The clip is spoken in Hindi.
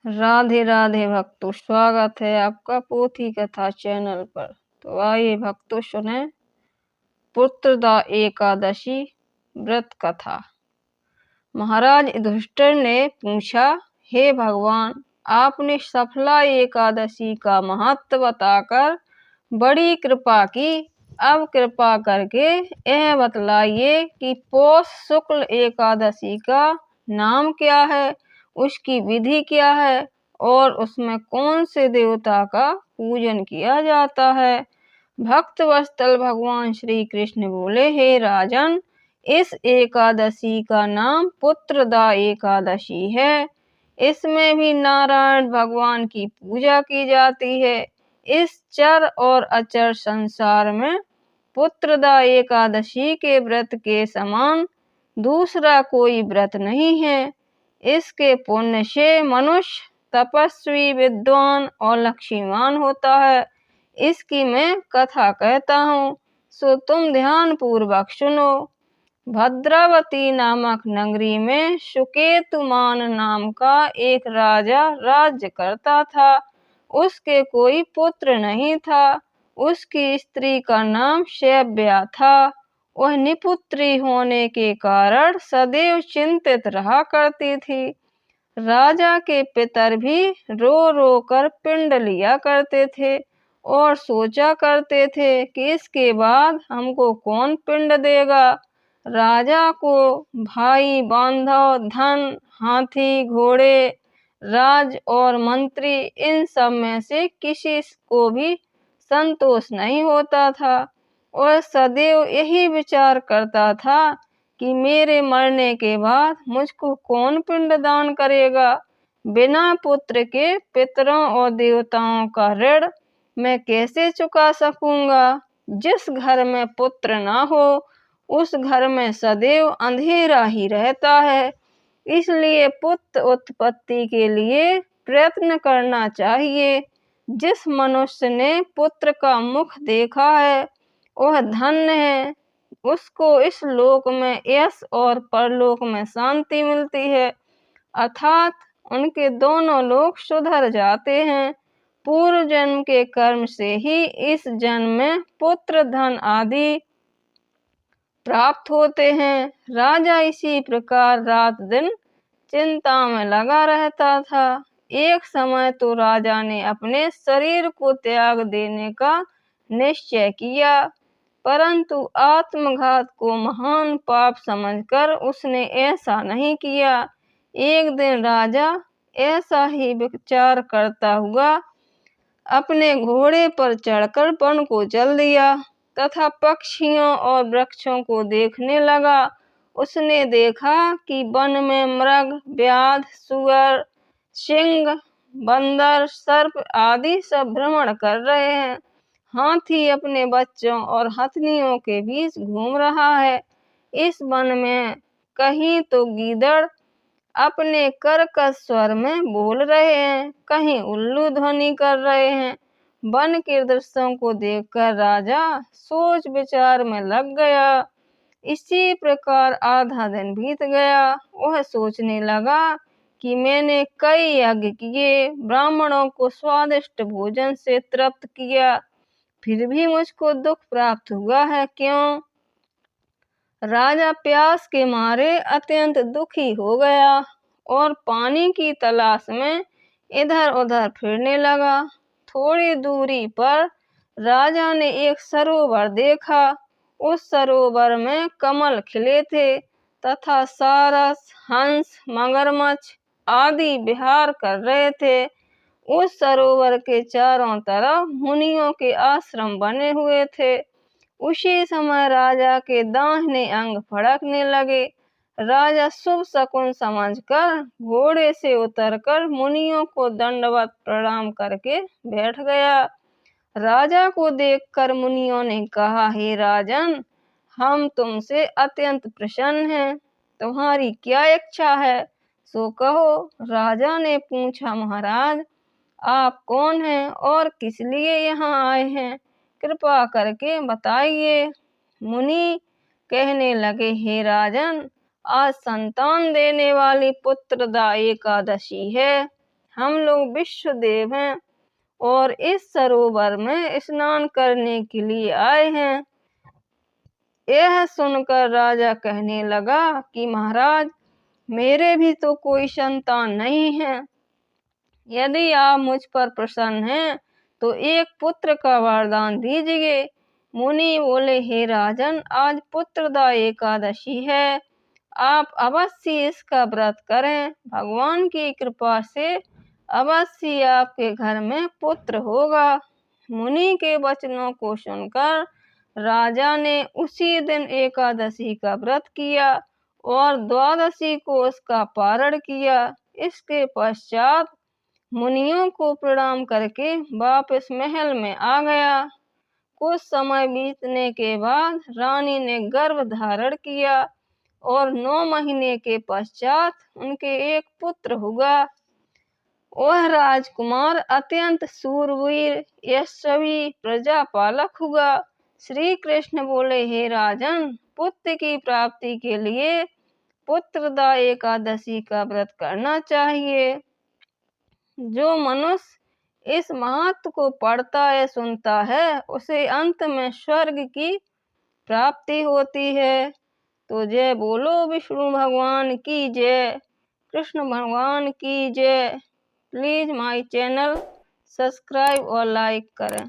राधे राधे भक्तों, स्वागत है आपका पोथी कथा चैनल पर। तो आइए भक्तों सुने पुत्रदा एकादशी व्रत कथा। महाराज युधिष्ठिर ने पूछा, हे भगवान, आपने सफला एकादशी का महत्व बताकर बड़ी कृपा की। अब कृपा करके यह बतलाइए कि पौष शुक्ल एकादशी का नाम क्या है, उसकी विधि क्या है और उसमें कौन से देवता का पूजन किया जाता है। भक्त वत्सल भगवान श्री कृष्ण बोले, हे राजन, इस एकादशी का नाम पुत्रदा एकादशी है। इसमें भी नारायण भगवान की पूजा की जाती है। इस चर और अचर संसार में पुत्रदा एकादशी के व्रत के समान दूसरा कोई व्रत नहीं है। इसके पुण्य से मनुष्य तपस्वी, विद्वान और लक्ष्मीवान होता है। इसकी मैं कथा कहता हूँ, सो तुम ध्यान पूर्वक सुनो। भद्रावती नामक नगरी में सुकेतुमान नाम का एक राजा राज्य करता था। उसके कोई पुत्र नहीं था। उसकी स्त्री का नाम शैव्या था। वह निपुत्री होने के कारण सदैव चिंतित रहा करती थी। राजा के पितर भी रो रो कर पिंड लिया करते थे और सोचा करते थे कि इसके बाद हमको कौन पिंड देगा। राजा को भाई, बांधव, धन, हाथी, घोड़े, राज और मंत्री, इन सब में से किसी को भी संतोष नहीं होता था और सदैव यही विचार करता था कि मेरे मरने के बाद मुझको कौन पिंडदान करेगा। बिना पुत्र के पितरों और देवताओं का ऋण मैं कैसे चुका सकूंगा। जिस घर में पुत्र ना हो उस घर में सदैव अंधेरा ही रहता है। इसलिए पुत्र उत्पत्ति के लिए प्रयत्न करना चाहिए। जिस मनुष्य ने पुत्र का मुख देखा है वह धन्य है। उसको इस लोक में यश और परलोक में शांति मिलती है, अर्थात उनके दोनों लोक सुधर जाते हैं। पूर्व जन्म के कर्म से ही इस जन्म में पुत्र, धन आदि प्राप्त होते हैं। राजा इसी प्रकार रात दिन चिंता में लगा रहता था। एक समय तो राजा ने अपने शरीर को त्याग देने का निश्चय किया, परंतु आत्मघात को महान पाप समझकर उसने ऐसा नहीं किया। एक दिन राजा ऐसा ही विचार करता हुआ अपने घोड़े पर चढ़कर वन को चल दिया तथा पक्षियों और वृक्षों को देखने लगा। उसने देखा कि वन में मृग, व्याध, सुअर, सिंह, बंदर, सर्प आदि सब भ्रमण कर रहे हैं। हाथी अपने बच्चों और हथनियों के बीच घूम रहा है। इस वन में कहीं तो गीदड़ अपने कर्कश स्वर में बोल रहे हैं, कहीं उल्लू ध्वनि कर रहे हैं। वन के दृश्यों को देखकर राजा सोच विचार में लग गया। इसी प्रकार आधा दिन बीत गया। वह सोचने लगा कि मैंने कई यज्ञ किए, ब्राह्मणों को स्वादिष्ट भोजन से तृप्त किया, फिर भी मुझको दुख प्राप्त हुआ है, क्यों? राजा प्यास के मारे अत्यंत दुखी हो गया और पानी की तलाश में इधर उधर फिरने लगा। थोड़ी दूरी पर राजा ने एक सरोवर देखा। उस सरोवर में कमल खिले थे तथा सारस, हंस, मगरमच्छ आदि विहार कर रहे थे। उस सरोवर के चारों तरफ मुनियों के आश्रम बने हुए थे। उसी समय राजा के दाहिने अंग फड़कने लगे। राजा शुभ शकुन समझकर घोड़े से उतरकर मुनियों को दंडवत प्रणाम करके बैठ गया। राजा को देखकर मुनियों ने कहा, हे राजन, हम तुमसे अत्यंत प्रसन्न हैं। तुम्हारी क्या इच्छा है, सो कहो। राजा ने पूछा, महाराज, आप कौन हैं और किस लिए यहाँ आए हैं, कृपा करके बताइए। मुनि कहने लगे, हे राजन, आज संतान देने वाली पुत्रदा एकादशी है। हम लोग विश्वदेव हैं और इस सरोवर में स्नान करने के लिए आए हैं। यह सुनकर राजा कहने लगा कि महाराज, मेरे भी तो कोई संतान नहीं है। यदि आप मुझ पर प्रसन्न हैं तो एक पुत्र का वरदान दीजिए। मुनि बोले, हे राजन, आज पुत्रदा एकादशी है, आप अवश्य इसका व्रत करें। भगवान की कृपा से अवश्य आपके घर में पुत्र होगा। मुनि के वचनों को सुनकर राजा ने उसी दिन एकादशी का व्रत किया और द्वादशी को उसका पारण किया। इसके पश्चात मुनियों को प्रणाम करके वापस महल में आ गया। कुछ समय बीतने के बाद रानी ने गर्भ धारण किया और 9 महीने के पश्चात उनके एक पुत्र हुआ। वह राजकुमार अत्यंत शूरवीर, यशस्वी, प्रजापालक हुआ। श्री कृष्ण बोले, हे राजन, पुत्र की प्राप्ति के लिए पुत्रदा एकादशी का व्रत करना चाहिए। जो मनुष्य इस महत्व को पढ़ता है, सुनता है, उसे अंत में स्वर्ग की प्राप्ति होती है। तो जय बोलो विष्णु भगवान की जय, कृष्ण भगवान की जय। प्लीज माय चैनल सब्सक्राइब और लाइक करें।